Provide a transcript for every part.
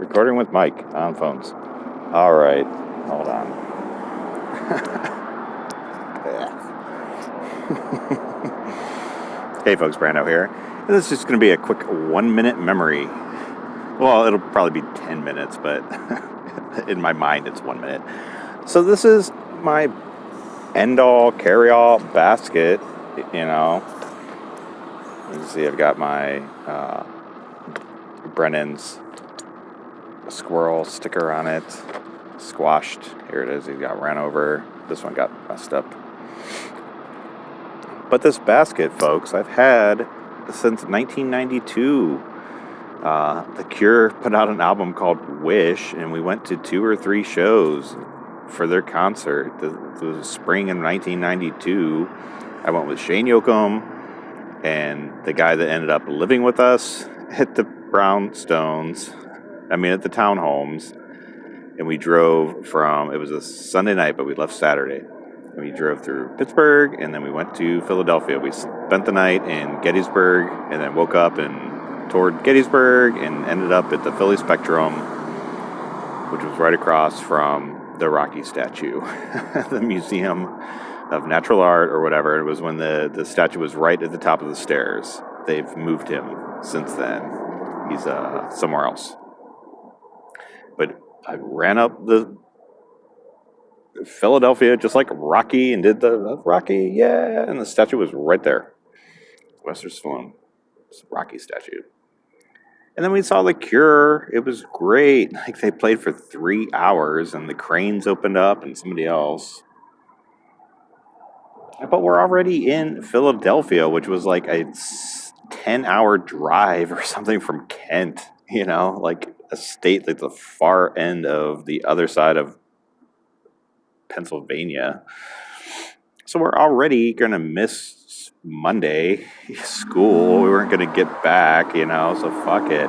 Recording with Mike on phones. All right, hold on. Hey folks, Brando here. And this is just going to be a quick 1-minute memory. Well, it'll probably be 10 minutes, but in my mind it's 1 minute. So this is my end-all, carry-all basket, you know. You can see I've got my Brennan's squirrel sticker on it, squashed. Here it is. He got ran over. This one got messed up. But this basket, folks, I've had since 1992. The Cure put out an album called Wish, and we went to 2 or 3 shows for their concert. It was spring in 1992. I went with Shane Yoakum and the guy that ended up living with us at the Brownstones. At the townhomes. And we drove from, it was a Sunday night, but we left Saturday. And we drove through Pittsburgh, and then we went to Philadelphia. We spent the night in Gettysburg, and then woke up and toured Gettysburg, and ended up at the Philly Spectrum, which was right across from the Rocky statue, the Museum of Natural Art or whatever. It was when the statue was right at the top of the stairs. They've moved him since then. He's somewhere else. But I ran up the Philadelphia just like Rocky and did the Rocky, yeah, and the statue was right there. Western Saloon, Rocky statue. And then we saw The Cure. It was great. Like, they played for 3 hours, and the cranes opened up, and somebody else. But we're already in Philadelphia, which was like a 10-hour drive or something from Kent, like a state like the far end of the other side of Pennsylvania. So we're already going to miss Monday school. We weren't going to get back, so fuck it.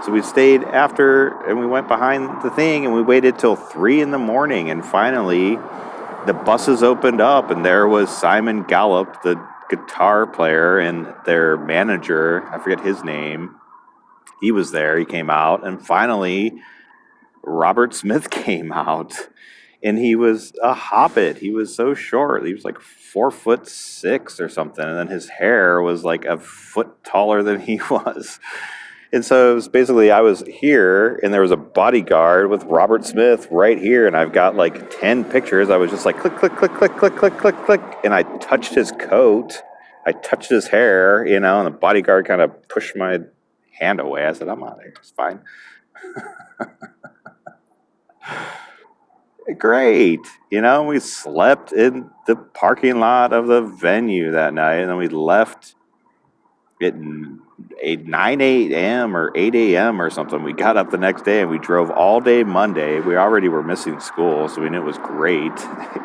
So we stayed after, and we went behind the thing, and we waited till 3 a.m. and finally the buses opened up, and there was Simon Gallup, the guitar player, and their manager, I forget his name. He was there. He came out, and finally Robert Smith came out, and he was a hobbit. He was so short. He was like 4'6" or something, and then his hair was like a foot taller than he was. And so it was basically, I was here, and there was a bodyguard with Robert Smith right here, and I've got like 10 pictures. I was just like click, click, click, click, click, click, click, click, and I touched his coat. I touched his hair, and the bodyguard kind of pushed my hand away. I said, I'm out of here. It's fine. Great. We slept in the parking lot of the venue that night, and then we left at 9 a.m. or 8 a.m. or something. We got up the next day, and we drove all day Monday. We already were missing school, so we knew it was great.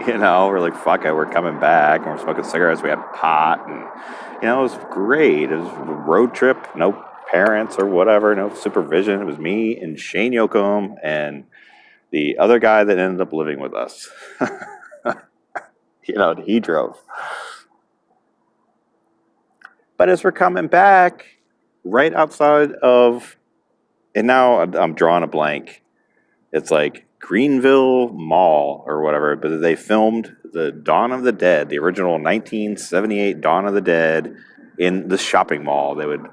We're like, fuck it, we're coming back, and we're smoking cigarettes. We had pot, and, it was great. It was a road trip, no parents or whatever, no supervision. It was me and Shane Yoakum and the other guy that ended up living with us. He drove. But as we're coming back, right outside of, and now I'm drawing a blank. It's like Greenville Mall or whatever, but they filmed the Dawn of the Dead, the original 1978 Dawn of the Dead, in the shopping mall. They would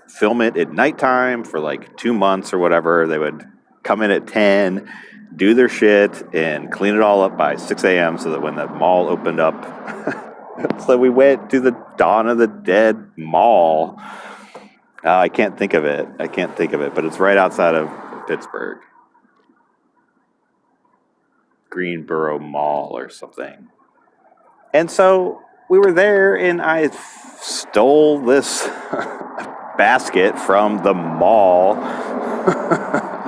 film it at nighttime for like 2 months or whatever. They would come in at 10, do their shit, and clean it all up by 6 a.m. so that when the mall opened up, so we went to the Dawn of the Dead Mall. I can't think of it, but it's right outside of Pittsburgh. Greenboro Mall or something. And so we were there, and I stole this basket from the mall,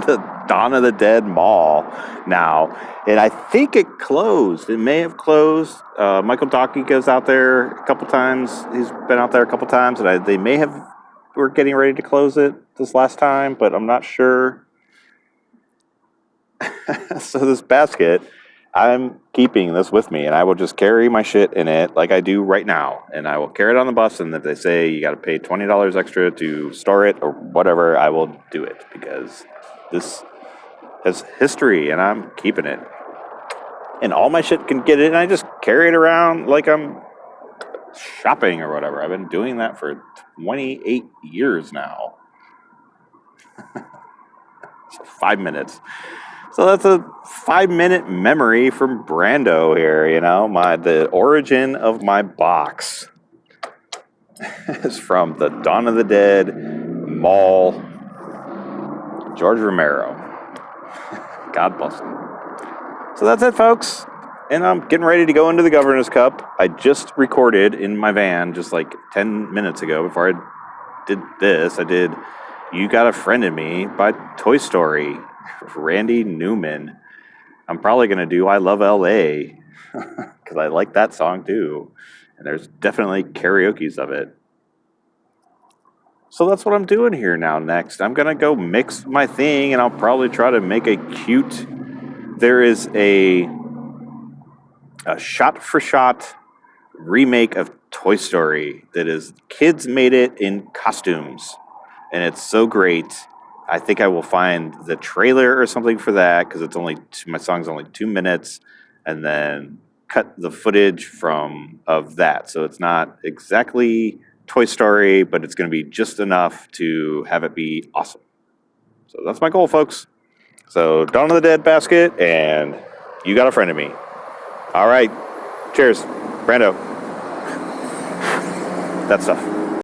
the Dawn of the Dead Mall now, and I think it closed. It may have closed. Michael Dockey goes out there a couple times. He's been out there a couple times, and they may have were getting ready to close it this last time, but I'm not sure. So this basket, I'm keeping this with me, and I will just carry my shit in it like I do right now. And I will carry it on the bus, and if they say you got to pay $20 extra to store it or whatever, I will do it because this has history, and I'm keeping it. And all my shit can get it, and I just carry it around like I'm shopping or whatever. I've been doing that for 28 years now. 5 minutes. So that's a 5-minute memory from Brando here, the origin of my box is from the Dawn of the Dead Mall, George Romero. God bless him. So that's it, folks. And I'm getting ready to go into the Governor's Cup. I just recorded in my van just like 10 minutes ago before I did this. I did You Got a Friend in Me by Toy Story, Randy Newman. I'm probably going to do I Love L.A. because I like that song too. And there's definitely karaoke's of it. So that's what I'm doing here now next. I'm going to go mix my thing, and I'll probably try to make a cute... There is a shot-for-shot remake of Toy Story that is... Kids made it in costumes, and it's so great. I think I will find the trailer or something for that because my song's only 2 minutes, and then cut the footage of that. So it's not exactly Toy Story, but it's going to be just enough to have it be awesome. So that's my goal, folks. So Dawn of the Dead basket, and You Got a Friend in Me. All right. Cheers. Brando. That stuff.